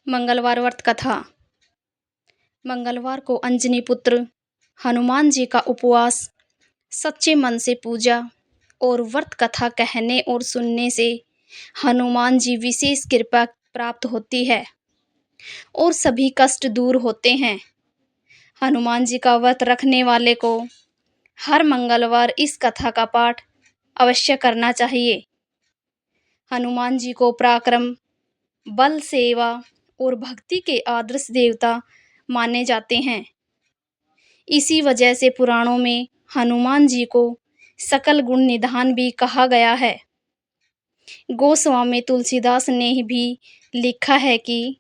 मंगलवार व्रत कथा। मंगलवार को अंजनी पुत्र हनुमान जी का उपवास, सच्चे मन से पूजा और व्रत कथा कहने और सुनने से हनुमान जी विशेष कृपा प्राप्त होती है और सभी कष्ट दूर होते हैं। हनुमान जी का व्रत रखने वाले को हर मंगलवार इस कथा का पाठ अवश्य करना चाहिए। हनुमान जी को पराक्रम, बल, सेवा और भक्ति के आदर्श देवता माने जाते हैं। इसी वजह से पुराणों में हनुमान जी को सकल गुण निधान भी कहा गया है। गोस्वामी तुलसीदास ने भी लिखा है कि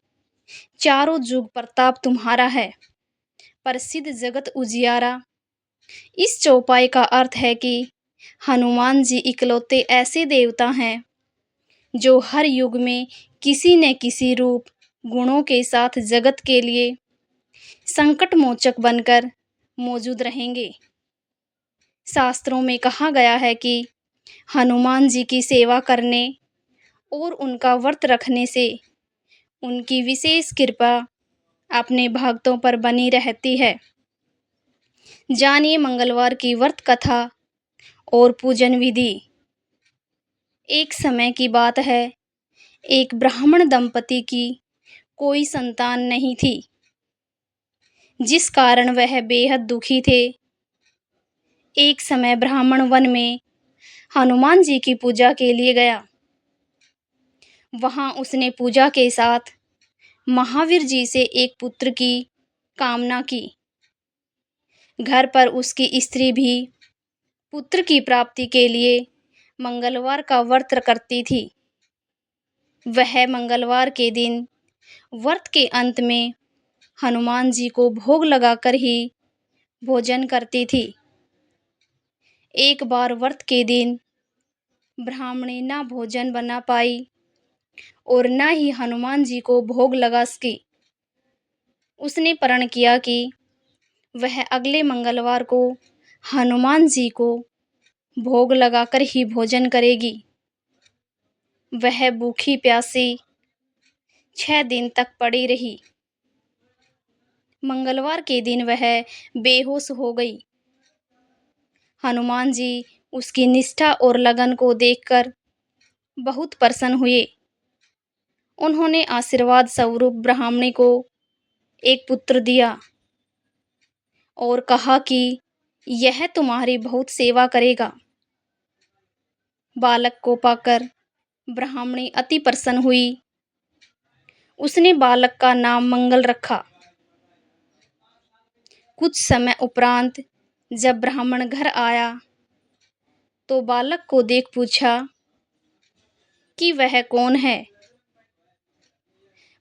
चारों जुग प्रताप तुम्हारा है, प्रसिद्ध जगत उजियारा। इस चौपाई का अर्थ है कि हनुमान जी इकलौते ऐसे देवता हैं जो हर युग में किसी न किसी रूप गुणों के साथ जगत के लिए संकट मोचक बनकर मौजूद रहेंगे। शास्त्रों में कहा गया है कि हनुमान जी की सेवा करने और उनका व्रत रखने से उनकी विशेष कृपा अपने भक्तों पर बनी रहती है। जानिए मंगलवार की व्रत कथा और पूजन विधि। एक समय की बात है, एक ब्राह्मण दंपति की कोई संतान नहीं थी, जिस कारण वह बेहद दुखी थे। एक समय ब्राह्मण वन में हनुमान जी की पूजा के लिए गया। वहां उसने पूजा के साथ महावीर जी से एक पुत्र की कामना की। घर पर उसकी स्त्री भी पुत्र की प्राप्ति के लिए मंगलवार का व्रत करती थी। वह मंगलवार के दिन व्रत के अंत में हनुमान जी को भोग लगाकर ही भोजन करती थी। एक बार व्रत के दिन ब्राह्मणी ना भोजन बना पाई और न ही हनुमान जी को भोग लगा सकी। उसने प्रण किया कि वह अगले मंगलवार को हनुमान जी को भोग लगाकर ही भोजन करेगी। वह भूखी प्यासी 6 दिन तक पड़ी रही। मंगलवार के दिन वह बेहोश हो गई। हनुमान जी उसकी निष्ठा और लगन को देखकर बहुत प्रसन्न हुए। उन्होंने आशीर्वाद स्वरूप ब्राह्मणी को एक पुत्र दिया और कहा कि यह तुम्हारी बहुत सेवा करेगा। बालक को पाकर ब्राह्मणी अति प्रसन्न हुई। उसने बालक का नाम मंगल रखा। कुछ समय उपरांत जब ब्राह्मण घर आया तो बालक को देख पूछा कि वह कौन है।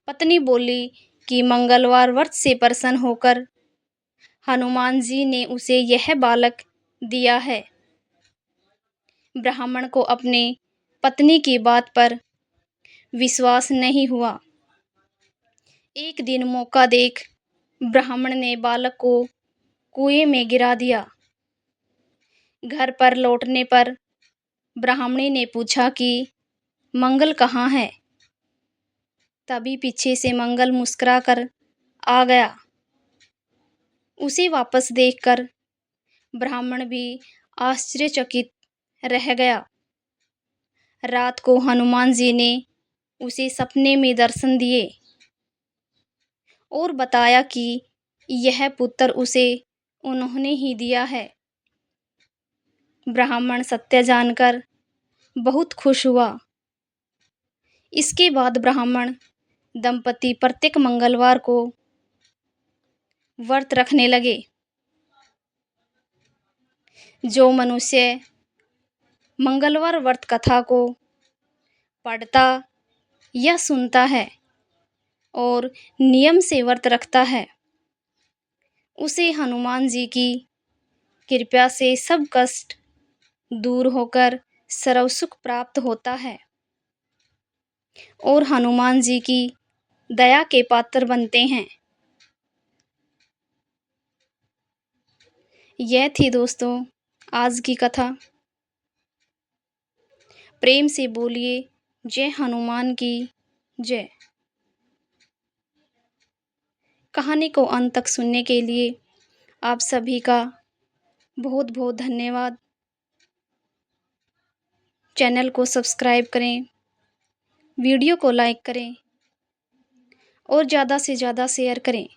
पत्नी बोली कि मंगलवार व्रत से प्रसन्न होकर हनुमान जी ने उसे यह बालक दिया है। ब्राह्मण को अपने पत्नी की बात पर विश्वास नहीं हुआ। एक दिन मौका देख ब्राह्मण ने बालक को कुएं में गिरा दिया। घर पर लौटने पर ब्राह्मणी ने पूछा कि मंगल कहाँ है। तभी पीछे से मंगल मुस्कुराकर आ गया। उसे वापस देखकर ब्राह्मण भी आश्चर्यचकित रह गया। रात को हनुमान जी ने उसे सपने में दर्शन दिए और बताया कि यह पुत्र उसे उन्होंने ही दिया है। ब्राह्मण सत्य जानकर बहुत खुश हुआ। इसके बाद ब्राह्मण दंपति प्रत्येक मंगलवार को व्रत रखने लगे। जो मनुष्य मंगलवार व्रत कथा को पढ़ता या सुनता है और नियम से व्रत रखता है, उसे हनुमान जी की कृपा से सब कष्ट दूर होकर सर्व सुख प्राप्त होता है और हनुमान जी की दया के पात्र बनते हैं। यह थी दोस्तों आज की कथा। प्रेम से बोलिए जय हनुमान की जय। कहानी को अंत तक सुनने के लिए आप सभी का बहुत-बहुत धन्यवाद। चैनल को सब्सक्राइब करें, वीडियो को लाइक करें और ज़्यादा से ज़्यादा शेयर करें।